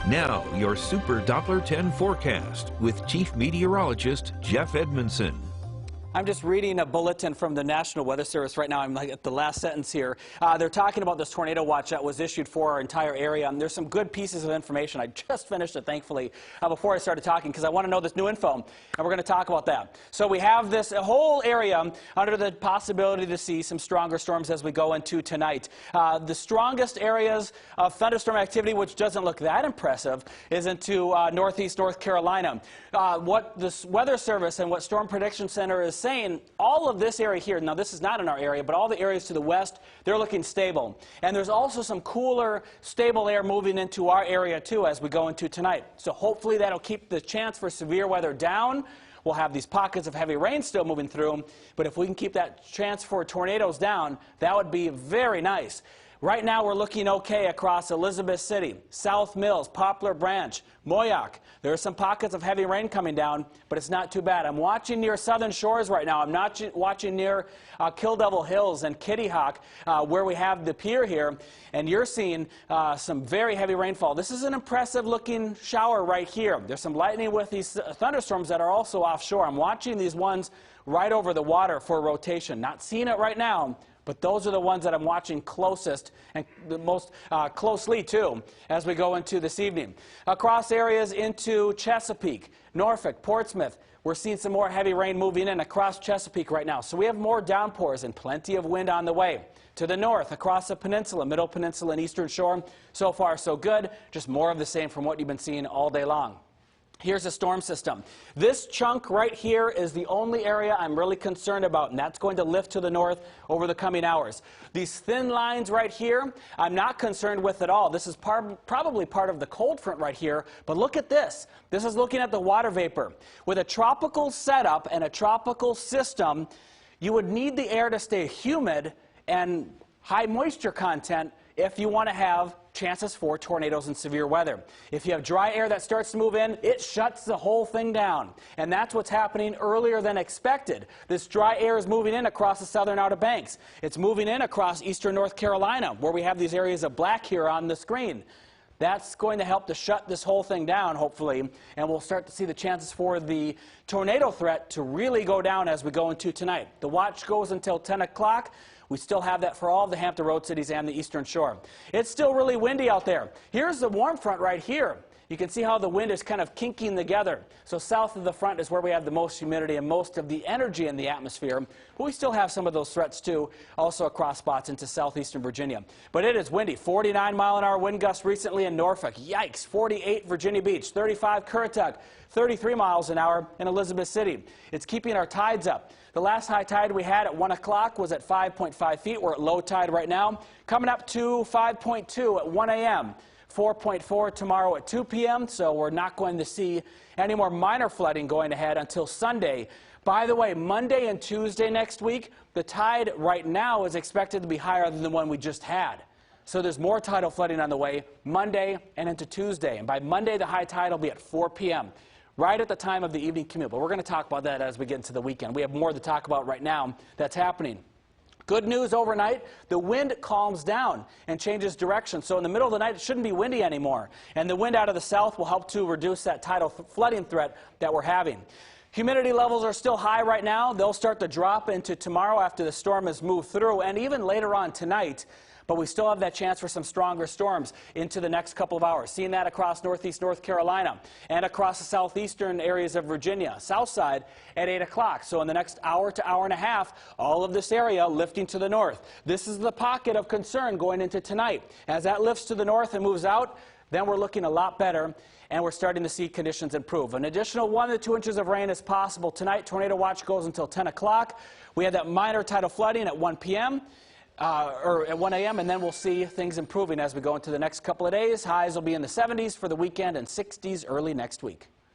Now, your Super Doppler 10 forecast with Chief Meteorologist Jeff Edmondson. I'm just reading a bulletin from the National Weather Service right now. I'm like at the last sentence here. They're talking about this tornado watch that was issued for our entire area. And there's some good pieces of information. I just finished it, thankfully, before I started talking, because I want to know this new info. And we're going to talk about that. So we have this whole area under the possibility to see some stronger storms as we go into tonight. The strongest areas of thunderstorm activity, which doesn't look that impressive, is into northeast North Carolina. What the Weather Service and what Storm Prediction Center is saying, all of this area here, now this is not in our area, but all the areas to the west, they're looking stable. And there's also some cooler, stable air moving into our area too as we go into tonight. So hopefully that'll keep the chance for severe weather down. We'll have these pockets of heavy rain still moving through, but if we can keep that chance for tornadoes down, that would be very nice. Right now we're looking okay across Elizabeth City, South Mills, Poplar Branch, Moyock. There are some pockets of heavy rain coming down, but it's not too bad. I'm watching near Southern Shores right now. I'm not watching near Kill Devil Hills and Kitty Hawk, where we have the pier here, and you're seeing some very heavy rainfall. This is an impressive looking shower right here. There's some lightning with these thunderstorms that are also offshore. I'm watching these ones right over the water for rotation. Not seeing it right now, but those are the ones that I'm watching closest and the most closely, too, as we go into this evening. Across areas into Chesapeake, Norfolk, Portsmouth, we're seeing some more heavy rain moving in across Chesapeake right now. So we have more downpours and plenty of wind on the way. To the north, across the peninsula, Middle Peninsula and Eastern Shore, so far so good. Just more of the same from what you've been seeing all day long. Here's a storm system. This chunk right here is the only area I'm really concerned about, and that's going to lift to the north over the coming hours. These thin lines right here, I'm not concerned with at all. This is probably part of the cold front right here, but look at this. This is looking at the water vapor. With a tropical setup and a tropical system, you would need the air to stay humid and high moisture content if you want to have chances for tornadoes and severe weather. If you have dry air that starts to move in, it shuts the whole thing down. And that's what's happening earlier than expected. This dry air is moving in across the southern Outer Banks. It's moving in across eastern North Carolina, where we have these areas of black here on the screen. That's going to help to shut this whole thing down, hopefully, and we'll start to see the chances for the tornado threat to really go down as we go into tonight. The watch goes until 10 o'clock. We still have that for all of the Hampton Road cities and the Eastern Shore. It's still really windy out there. Here's the warm front right here. You can see how the wind is kind of kinking together. So south of the front is where we have the most humidity and most of the energy in the atmosphere. But we still have some of those threats, too, also across spots into southeastern Virginia. But it is windy. 49-mile-an-hour wind gusts recently in Norfolk. Yikes. 48 Virginia Beach. 35 Currituck. 33 miles an hour in Elizabeth City. It's keeping our tides up. The last high tide we had at 1 o'clock was at 5.5 feet. We're at low tide right now. Coming up to 5.2 at 1 a.m. 4.4 tomorrow at 2 p.m., so we're not going to see any more minor flooding going ahead until Sunday. By the way, Monday and Tuesday next week, the tide right now is expected to be higher than the one we just had. So there's more tidal flooding on the way Monday and into Tuesday. And by Monday, the high tide will be at 4 p.m., right at the time of the evening commute. But we're going to talk about that as we get into the weekend. We have more to talk about right now that's happening. Good news overnight, the wind calms down and changes direction. So in the middle of the night, it shouldn't be windy anymore. And the wind out of the south will help to reduce that tidal flooding threat that we're having. Humidity levels are still high right now. They'll start to drop into tomorrow after the storm has moved through, and even later on tonight. But we still have that chance for some stronger storms into the next couple of hours. Seeing that across northeast North Carolina and across the southeastern areas of Virginia. South side at 8 o'clock. So in the next hour to hour and a half, all of this area lifting to the north. This is the pocket of concern going into tonight. As that lifts to the north and moves out, then we're looking a lot better, and we're starting to see conditions improve. An additional 1 to 2 inches of rain is possible tonight. Tornado watch goes until 10 o'clock. We have that minor tidal flooding at 1 p.m. Or at 1 a.m., and then we'll see things improving as we go into the next couple of days. Highs will be in the 70s for the weekend and 60s early next week.